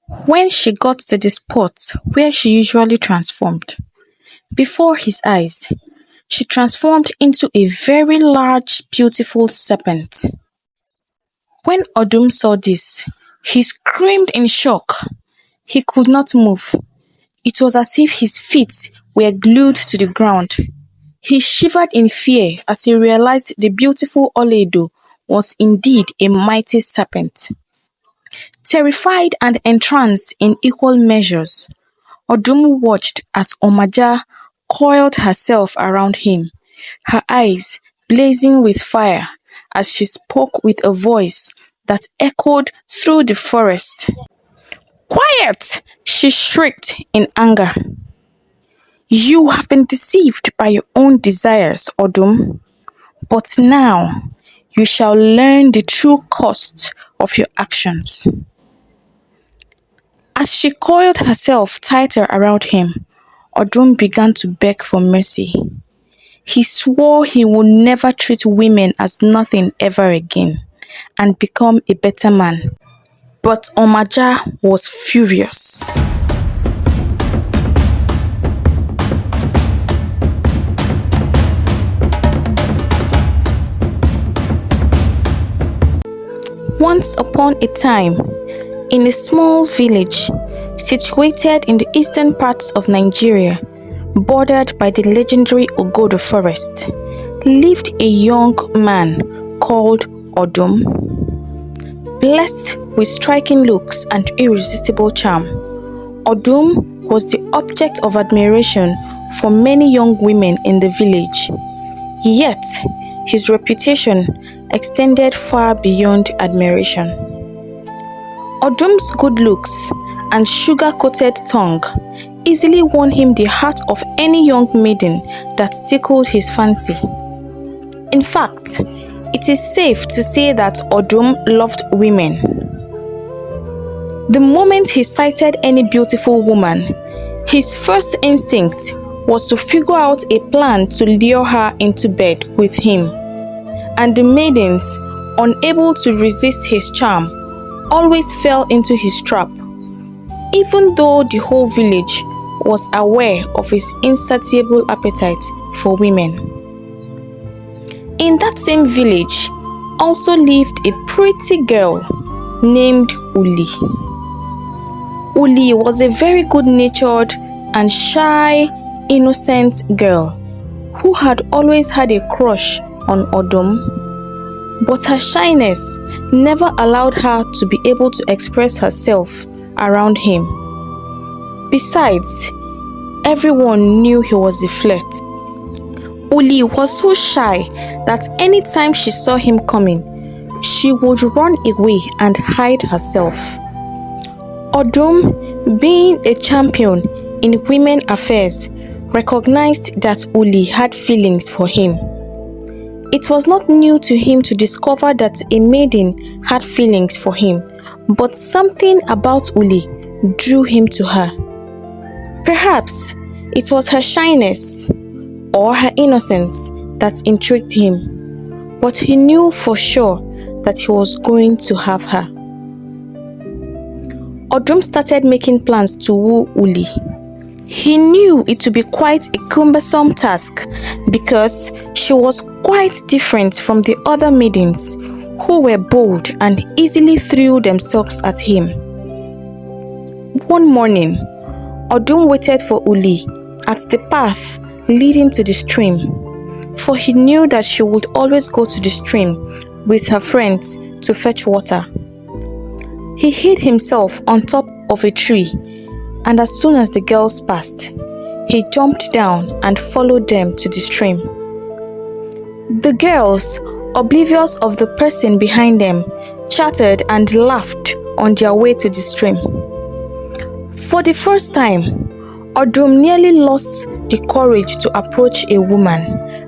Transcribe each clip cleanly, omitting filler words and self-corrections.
When she got to the spot where she usually transformed, before his eyes, she transformed into a very large, beautiful serpent. When Odum saw this, he screamed in shock. He could not move. It was as if his feet were glued to the ground. He shivered in fear as he realized the beautiful Oledo was indeed a mighty serpent. Terrified and entranced in equal measures, Odum watched as Omaja coiled herself around him, her eyes blazing with fire as she spoke with a voice that echoed through the forest. "Quiet!" she shrieked in anger. "You have been deceived by your own desires, Odum. But now you shall learn the true cost of your actions." As she coiled herself tighter around him, Odum began to beg for mercy. He swore he would never treat women as nothing ever again and become a better man. But Omaja was furious. Once upon a time, in a small village situated in the eastern parts of Nigeria, bordered by the legendary Ogodo forest, lived a young man called Odum. Blessed with striking looks and irresistible charm, Odum was the object of admiration for many young women in the village. Yet, his reputation extended far beyond admiration. Odum's good looks and sugar-coated tongue easily won him the heart of any young maiden that tickled his fancy. In fact, it is safe to say that Odum loved women. The moment he sighted any beautiful woman, his first instinct was to figure out a plan to lure her into bed with him. And the maidens, unable to resist his charm, always fell into his trap, even though the whole village was aware of his insatiable appetite for women. In that same village also lived a pretty girl named Ulie. Ulie was a very good-natured and shy, innocent girl who had always had a crush on Odum, but her shyness never allowed her to be able to express herself around him. Besides, everyone knew he was a flirt. Ulie was so shy that anytime she saw him coming, she would run away and hide herself. Odum, being a champion in women affairs, recognized that Ulie had feelings for him. It was not new to him to discover that a maiden had feelings for him, but something about Ulie drew him to her. Perhaps it was her shyness or her innocence that intrigued him, but he knew for sure that he was going to have her. Odum started making plans to woo Ulie. He knew it would be quite a cumbersome task because she was quite different from the other maidens who were bold and easily threw themselves at him. One morning, Odum waited for Ulie at the path leading to the stream, for he knew that she would always go to the stream with her friends to fetch water. He hid himself on top of a tree, and as soon as the girls passed, he jumped down and followed them to the stream. The girls, oblivious of the person behind them, chattered and laughed on their way to the stream. For the first time, Odum nearly lost the courage to approach a woman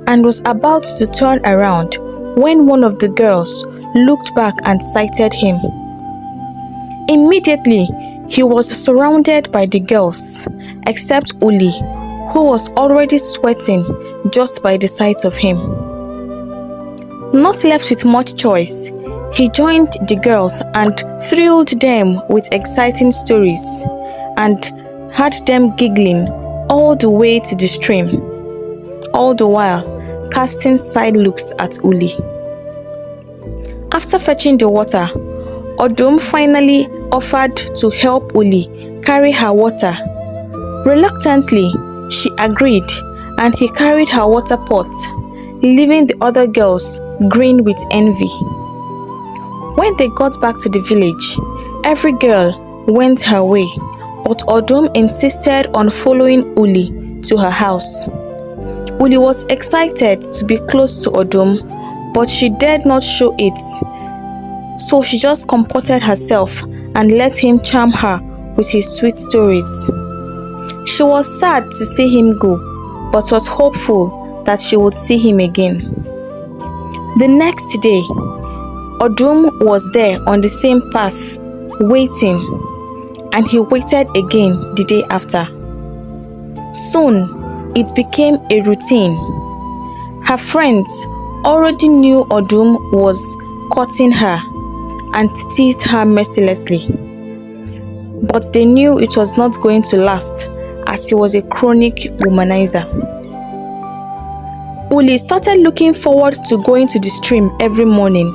and was about to turn around when one of the girls looked back and sighted him. Immediately, he was surrounded by the girls, except Ulie, who was already sweating just by the sight of him. Not left with much choice, He joined the girls and thrilled them with exciting stories and had them giggling all the way to the stream, all the while casting side looks at Ulie. After fetching the water, Odum finally offered to help Ulie carry her water. Reluctantly, she agreed and he carried her water pot, leaving the other girls grin with envy. When they got back to the village, every girl went her way, but Odum insisted on following Ulie to her house. Ulie was excited to be close to Odum, but she dared not show it, so she just comported herself and let him charm her with his sweet stories. She was sad to see him go, but was hopeful that she would see him again. The next day, Odum was there on the same path, waiting, and he waited again the day after. Soon, it became a routine. Her friends already knew Odum was courting her and teased her mercilessly. But they knew it was not going to last, as he was a chronic womanizer. Ulie started looking forward to going to the stream every morning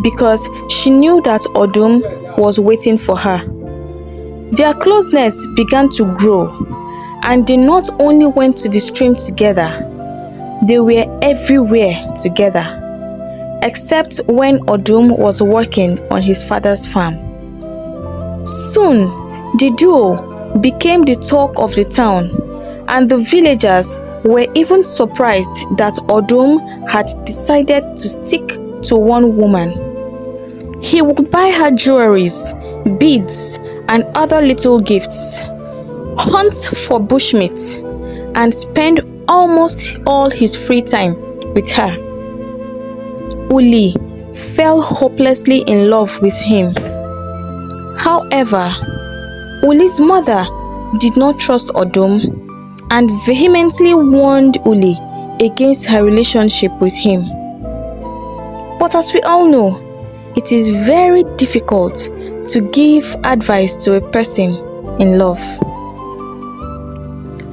because she knew that Odum was waiting for her. Their closeness began to grow, and they not only went to the stream together, they were everywhere together, except when Odum was working on his father's farm. Soon, the duo became the talk of the town, and the villagers were even surprised that Odum had decided to stick to one woman. He would buy her jewelries, beads, and other little gifts, hunt for bushmeat, and spend almost all his free time with her. Ulie fell hopelessly in love with him. However, Ulie's mother did not trust Odum and vehemently warned Ulie against her relationship with him. But as we all know, it is very difficult to give advice to a person in love.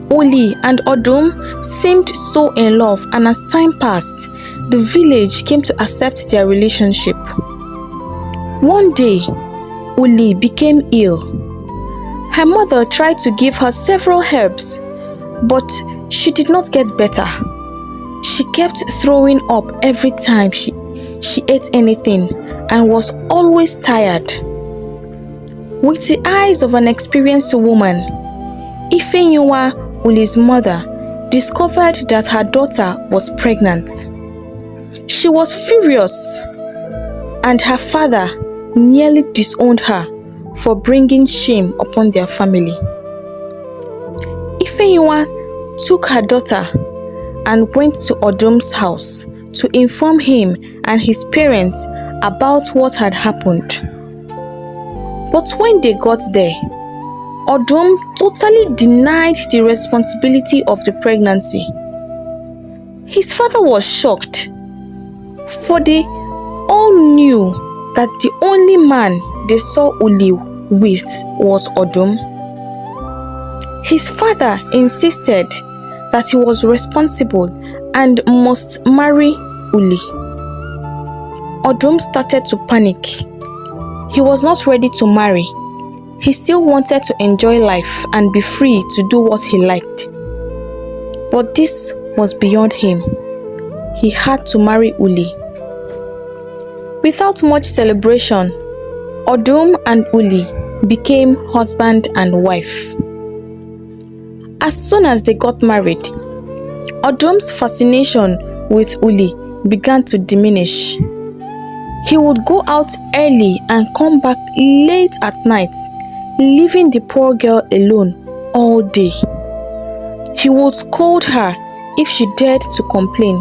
Ulie and Odum seemed so in love, and as time passed, the village came to accept their relationship. One day, Ulie became ill. Her mother tried to give her several herbs, but she did not get better. She kept throwing up every time she ate anything and was always tired. With the eyes of an experienced woman, Ifeyinwa, Ulie's mother, discovered that her daughter was pregnant. She was furious, and her father nearly disowned her for bringing shame upon their family. Ifeyinwa took her daughter and went to Odum's house to inform him and his parents about what had happened. But when they got there, Odum totally denied the responsibility of the pregnancy. His father was shocked, for they all knew that the only man they saw Ulie with was Odum. His father insisted that he was responsible and must marry Ulie. Odum started to panic. He was not ready to marry. He still wanted to enjoy life and be free to do what he liked. But this was beyond him. He had to marry Ulie. Without much celebration, Odum and Ulie became husband and wife. As soon as they got married, Odum's fascination with Ulie began to diminish. He would go out early and come back late at night, leaving the poor girl alone all day. He would scold her if she dared to complain,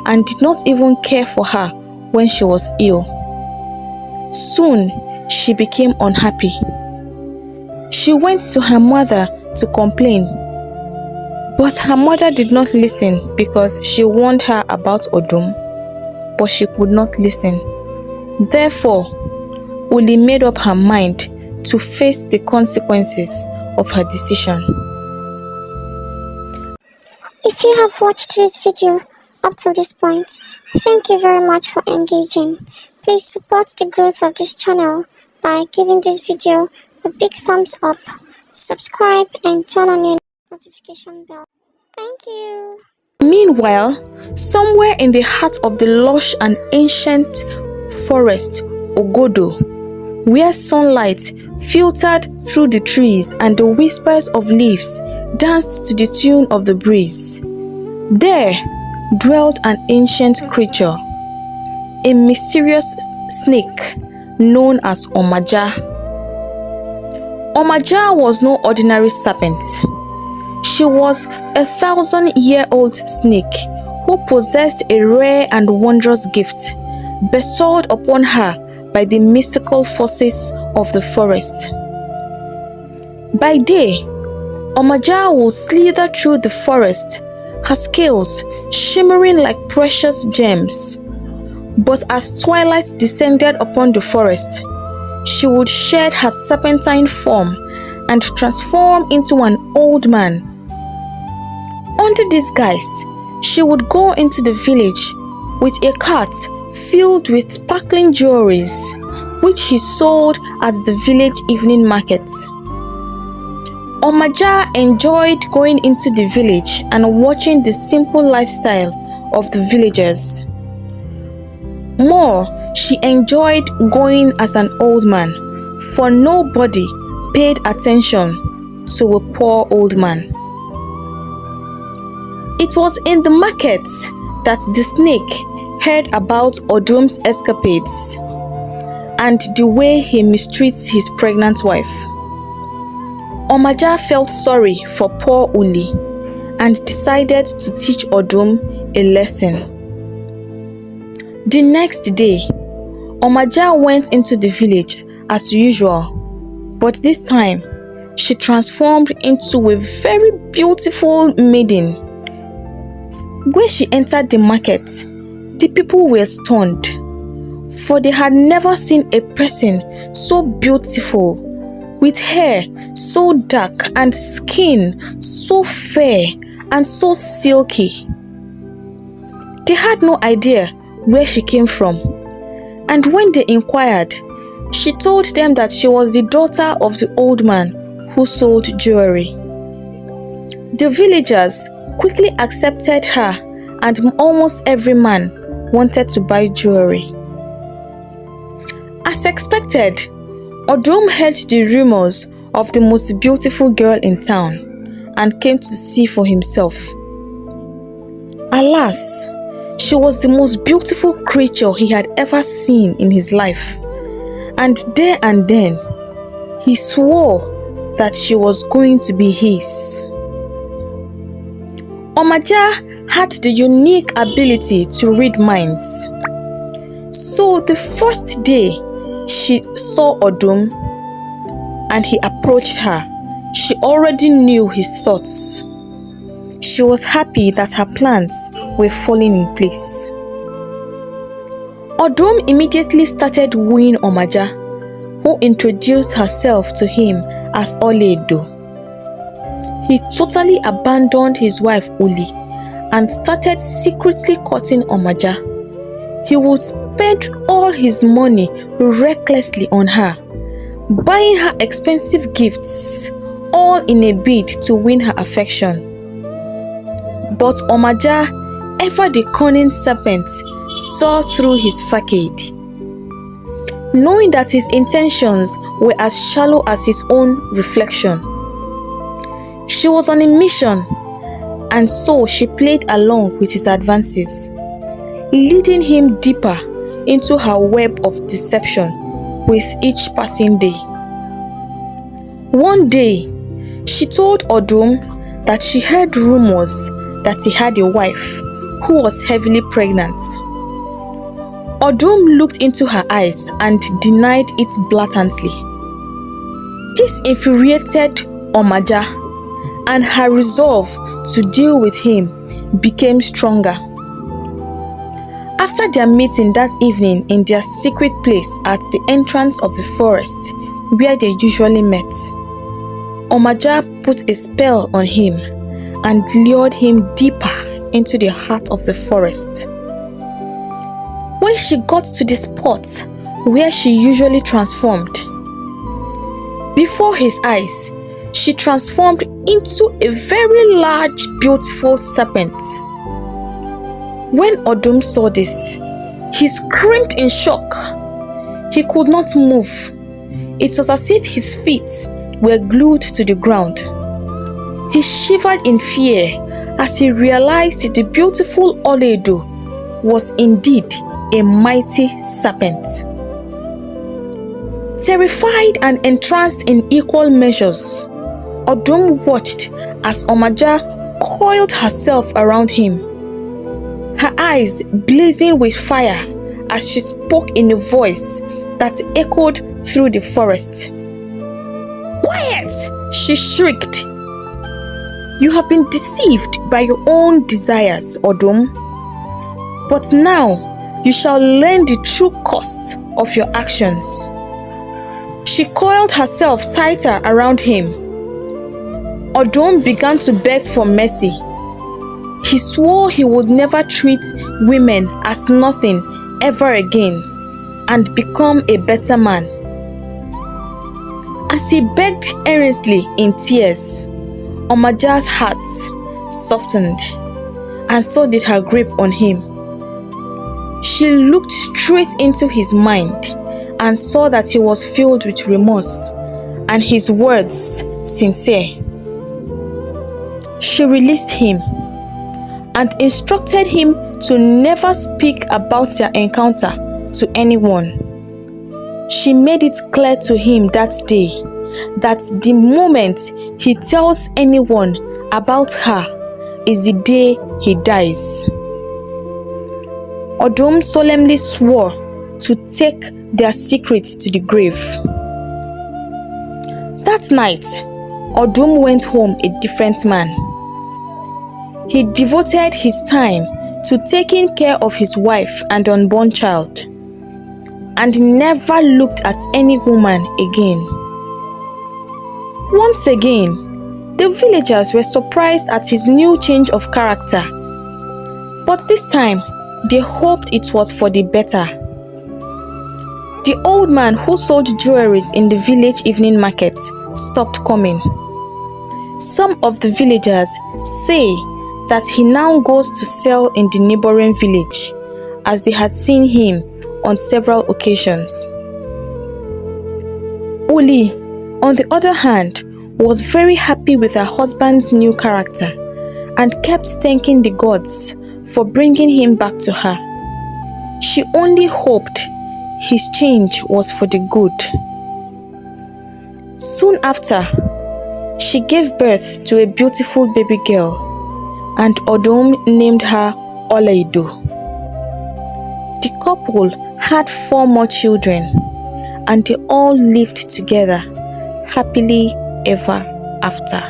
and did not even care for her when she was ill. Soon, she became unhappy. She went to her mother to complain, but her mother did not listen because she warned her about Odum, but she could not listen. Therefore, Ulie made up her mind to face the consequences of her decision. If you have watched this video up to this point, thank you very much for engaging. Please support the growth of this channel by giving this video a big thumbs up, subscribe and turn on your notification bell. Thank you. Meanwhile, somewhere in the heart of the lush and ancient forest Ogodo, where sunlight filtered through the trees and the whispers of leaves danced to the tune of the breeze, there dwelled an ancient creature, a mysterious snake known as Omaja. Omaja was no ordinary serpent. She was a 1,000-year-old snake who possessed a rare and wondrous gift bestowed upon her by the mystical forces of the forest. By day, Omaja would slither through the forest, her scales shimmering like precious gems. But as twilight descended upon the forest, she would shed her serpentine form and transform into an old man. Under this guise, she would go into the village with a cart filled with sparkling jewelries, which he sold at the village evening market. Omaja enjoyed going into the village and watching the simple lifestyle of the villagers. More, she enjoyed going as an old man, for nobody paid attention to a poor old man. It was in the market that the snake heard about Odum's escapades and the way he mistreats his pregnant wife. Omaja felt sorry for poor Ulie and decided to teach Odum a lesson. The next day, Omaja went into the village as usual, but this time she transformed into a very beautiful maiden. When she entered the market, the people were stunned, for they had never seen a person so beautiful, with hair so dark and skin so fair and so silky. They had no idea where she came from, and when they inquired, she told them that she was the daughter of the old man who sold jewelry. The villagers quickly accepted her, and almost every man wanted to buy jewelry. As expected, Odum heard the rumors of the most beautiful girl in town and came to see for himself. Alas, she was the most beautiful creature he had ever seen in his life, and there and then, he swore that she was going to be his. Omaja had the unique ability to read minds. So the first day she saw Odum and he approached her, she already knew his thoughts. She was happy that her plans were falling in place. Odum immediately started wooing Omaja, who introduced herself to him as Oledo. He totally abandoned his wife Ulie and started secretly courting Omaja. He would spend all his money recklessly on her, buying her expensive gifts, all in a bid to win her affection. But Omaja, ever the cunning serpent, saw through his facade. Knowing that his intentions were as shallow as his own reflection, she was on a mission, and so she played along with his advances, leading him deeper into her web of deception with each passing day. One day, she told Odum that she heard rumors that he had a wife who was heavily pregnant. Odum looked into her eyes and denied it blatantly. This infuriated Omaja, and her resolve to deal with him became stronger. After their meeting that evening in their secret place at the entrance of the forest where they usually met, Omaja put a spell on him and lured him deeper into the heart of the forest. When she got to the spot where she usually transformed, before his eyes, she transformed into a very large, beautiful serpent. When Odum saw this, he screamed in shock. He could not move. It was as if his feet were glued to the ground. He shivered in fear as he realized the beautiful Ulie was indeed a mighty serpent. Terrified and entranced in equal measures, Odum watched as Omaja coiled herself around him, her eyes blazing with fire as she spoke in a voice that echoed through the forest. "Quiet!" she shrieked. "You have been deceived by your own desires, Odum. But now you shall learn the true cost of your actions." She coiled herself tighter around him. Odum began to beg for mercy. He swore he would never treat women as nothing ever again and become a better man. As he begged earnestly in tears, Omaja's heart softened, and so did her grip on him. She looked straight into his mind and saw that he was filled with remorse and his words sincere. She released him and instructed him to never speak about their encounter to anyone. She made it clear to him that day that the moment he tells anyone about her is the day he dies. Odum solemnly swore to take their secret to the grave. That night, Odum went home a different man. He devoted his time to taking care of his wife and unborn child, and never looked at any woman again. Once again, the villagers were surprised at his new change of character, but this time they hoped it was for the better. The old man who sold jewelries in the village evening market stopped coming. Some of the villagers say that he now goes to sell in the neighboring village, as they had seen him on several occasions. Ulie, on the other hand, was very happy with her husband's new character and kept thanking the gods for bringing him back to her. She only hoped his change was for the good. Soon after, she gave birth to a beautiful baby girl, and Odum named her Ulie. The couple had 4 more children, and they all lived together happily ever after.